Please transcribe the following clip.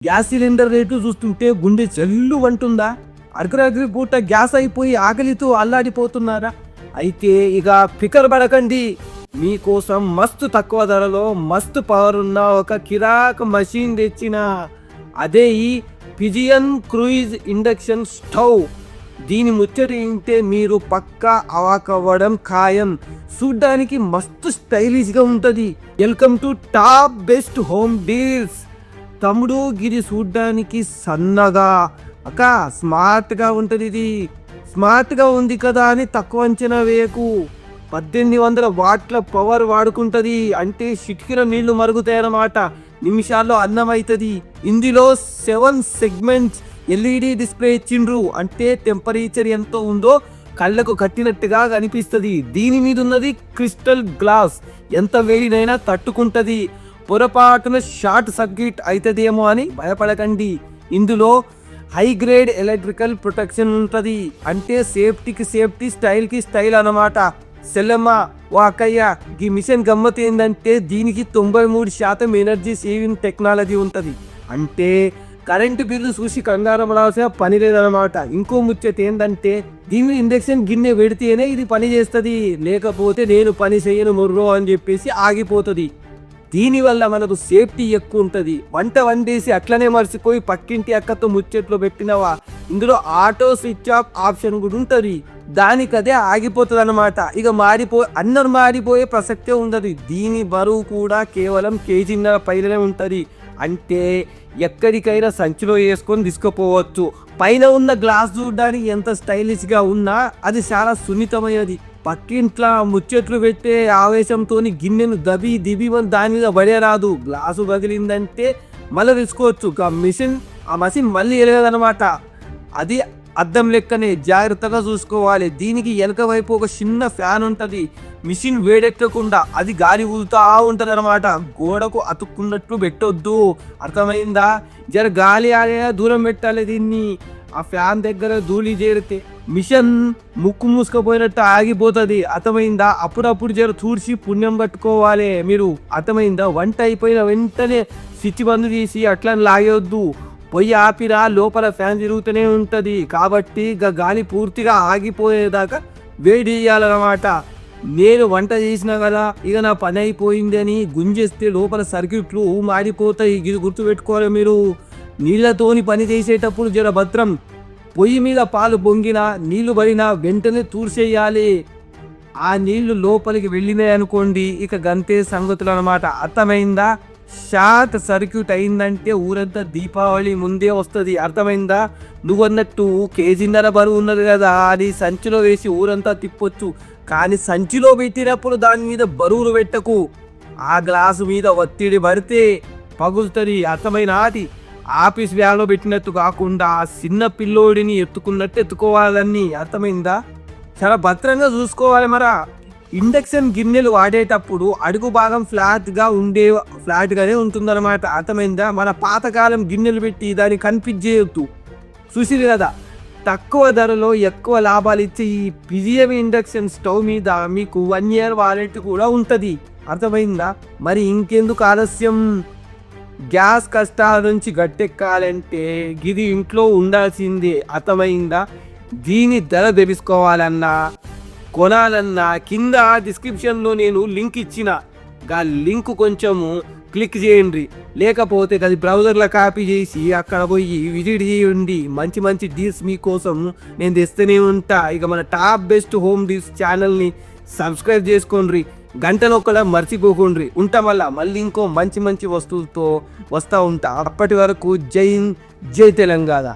Gas cylinder rate చూస్తుంటే గుండె జల్లు అంటుందా? అర్ధరాత్రి పూట గ్యాస్ అయిపోయి ఆకలితో అల్లాడిపోతున్నారా? అయితే ఇక ఫికర్ పడకండి, మీకోసం మస్తు తక్కువ ధరలో మస్తు పవర్ ఉన్న ఒక కిరాక్ మషిన్ తెచ్చిన. అదే ఈ పిజియన్ క్రూయిజ్ ఇండక్షన్ స్టవ్. దీని ముచ్చట వింటే మీరు పక్కా అవాకవ్వడం ఖాయం. చూడ్డానికి మస్తు స్టైలిష్గా ఉంటుంది. Welcome to top best home deals. తమ్ముడు గిరి చూడ్డానికి సన్నగా అక్క స్మార్ట్గా ఉంటుంది. ఇది స్మార్ట్గా ఉంది కదా అని తక్కువ అంచనా వేయకు. 1800 వాట్ల పవర్ వాడుకుంటుంది. అంటే చిటికెన నీళ్లు మరుగుతాయన్నమాట. నిమిషాల్లో అన్నం అవుతుంది. ఇందులో 7 సెగ్మెంట్స్ ఎల్ఈడి డిస్ప్లే ఇచ్చిండ్రు. అంటే టెంపరేచర్ ఎంత ఉందో కళ్ళకు కట్టినట్టుగా కనిపిస్తుంది. దీని మీద ఉన్నది క్రిస్టల్ గ్లాస్. ఎంత వేడినైనా తట్టుకుంటుంది. పొరపాటున షార్ట్ సర్క్యూట్ అవుతుందేమో అని భయపడకండి. ఇందులో హై గ్రేడ్ ఎలక్ట్రికల్ ప్రొటెక్షన్ ఉంటుంది. అంటే సేఫ్టీకి సేఫ్టీ, స్టైల్కి స్టైల్ అన్నమాట. సెల్లమ్మ ఓ అక్కయ్య, ఈ మిషన్ గమ్మత్ ఏంటంటే దీనికి 93% ఎనర్జీ సేవింగ్ టెక్నాలజీ ఉంటుంది. అంటే కరెంటు బిల్లు చూసి కంగారు పడాల్సిన పని లేదన్నమాట. ఇంకో ముచ్చట ఏంటంటే దీని ఇండక్షన్ గిన్నె పెడితేనే ఇది పని చేస్తుంది, లేకపోతే నేను పని చేయను ముర్రో అని చెప్పేసి ఆగిపోతుంది. దీనివల్ల మనకు సేఫ్టీ ఎక్కువ ఉంటుంది. వంట వండేసి అట్లనే మర్చిపోయి పక్కింటి అక్కతో ముచ్చట్లో పెట్టినవా, ఇందులో ఆటో స్విచ్ ఆఫ్ ఆప్షన్ కూడా ఉంటుంది. దానికదే ఆగిపోతుంది అన్నమాట. ఇక అన్నం మారిపోయే ప్రసక్తే ఉండదు. దీని బరువు కూడా కేవలం 1.5 కేజీన్నర పైనే ఉంటుంది. అంటే ఎక్కడికైనా సంచిలో వేసుకొని తీసుకుపోవచ్చు. పైన ఉన్న గ్లాస్ చూడడానికి ఎంత స్టైలిష్గా ఉన్నా అది చాలా సున్నితమైనది. పక్కింట్లో ముచ్చట్లు పెట్టే ఆవేశంతో గిన్నెను దిబి దాని మీద పడే రాదు. గ్లాసు పగిలిందంటే మళ్ళీ తీసుకోవచ్చు. ఆ మషిన్ మళ్ళీ వెలగదనమాట. అది అద్దం లెక్కనే జాగ్రత్తగా చూసుకోవాలి. దీనికి వెనక వైపు ఒక చిన్న ఫ్యాన్ ఉంటుంది. మిషన్ వేడెక్కకుండా అది గాలి ఊదుతా ఉంటుంది అనమాట. గోడకు అతుక్కున్నట్టు పెట్టొద్దు, అర్థమైందా? జర గాలి ఆడే దూరం పెట్టాలి దీన్ని. ఆ ఫ్యాన్ దగ్గర ధూళి చేరితే మిషన్ ముక్కు మూసుకపోయినట్టు ఆగిపోతుంది, అర్థమైందా? అప్పుడప్పుడు జర చూసి పుణ్యం పట్టుకోవాలి మీరు, అర్థమైందా? వంట అయిపోయిన వెంటనే స్విచ్ బంద్ తీసి అట్లా లాగేయొద్దు. పొయ్యి ఆపిరా, లోపల ఫ్యాన్ తిరుగుతూనే ఉంటుంది. కాబట్టి గాలి పూర్తిగా ఆగిపోయేదాకా వేడి చేయాలన్నమాట. నేను వంట చేసినా కదా, ఇక నా పని అయిపోయింది అని గుంజేస్తే లోపల సర్క్యూట్లు మాడిపోతాయి. ఇది గుర్తుపెట్టుకోవాలి మీరు. నీళ్లతోని పని చేసేటప్పుడు జర భద్రం. పొయ్యి మీద పాలు పొంగినా నీళ్లు పడినా వెంటనే తూర్చేయాలి. ఆ నీళ్లు లోపలికి వెళ్ళినాయి అనుకోండి, ఇక గంతే సంగతులు అనమాట, అర్థమైందా? షార్ట్ సర్క్యూట్ అయిందంటే ఊరంతా దీపావళి ముందే వస్తుంది, అర్థమైందా? నువ్వన్నట్టు 1.5 కేజీన్నర బరువు ఉన్నది కదా, అది సంచిలో వేసి ఊరంతా తిప్పొచ్చు. కానీ సంచిలో పెట్టినప్పుడు దాని మీద బరువులు పెట్టకు. ఆ గ్లాసు మీద ఒత్తిడి పడితే పగులుతుంది, అర్థమైనా? అది ఆఫీస్ వ్యాన్లో పెట్టినట్టు కాకుండా చిన్న పిల్లోడిని ఎత్తుకున్నట్టు ఎత్తుకోవాలని, అర్థమైందా? చాలా భద్రంగా చూసుకోవాలి. మరా ఇండక్షన్ గిన్నెలు వాడేటప్పుడు అడుగు భాగం ఫ్లాట్గానే ఉంటుందన్నమాట, అర్థమైందా? మన పాతకాలం గిన్నెలు పెట్టి దాన్ని కనిపించేయొద్దు. చూసిరు కదా, తక్కువ ధరలో ఎక్కువ లాభాలు ఇచ్చే ఈ పిజియన్ ఇండక్షన్ స్టవ్ మీద మీకు 1 year వారంటీ కూడా ఉంటుంది, అర్థమైందా? మరి ఇంకెందుకు ఆలస్యం? గ్యాస్ కష్టాల నుంచి గట్టెక్కాలంటే ఇది ఇంట్లో ఉండాల్సిందే, అర్థమైందా? దీని ధర తెలుసుకోవాలన్నా కొనాలన్నా కింద డిస్క్రిప్షన్లో నేను లింక్ ఇచ్చిన, ఆ లింక్ కొంచెము క్లిక్ చేయండి. లేకపోతే అది బ్రౌజర్లో కాపీ చేసి అక్కడ పోయి విజిట్ చేయండి. మంచి మంచి డీల్స్ మీకోసం నేను తెస్తూనే ఉంటా. ఇక మన టాప్ బెస్ట్ హోమ్ డీల్స్ ఛానల్ని సబ్స్క్రైబ్ చేసుకోండి, గంటలో కూడా మర్చిపోకండి. ఉంటాం మళ్ళీ ఇంకో మంచి మంచి వస్తువులతో వస్తూ ఉంటా. అప్పటి వరకు జై హింద్, జై తెలంగాణ.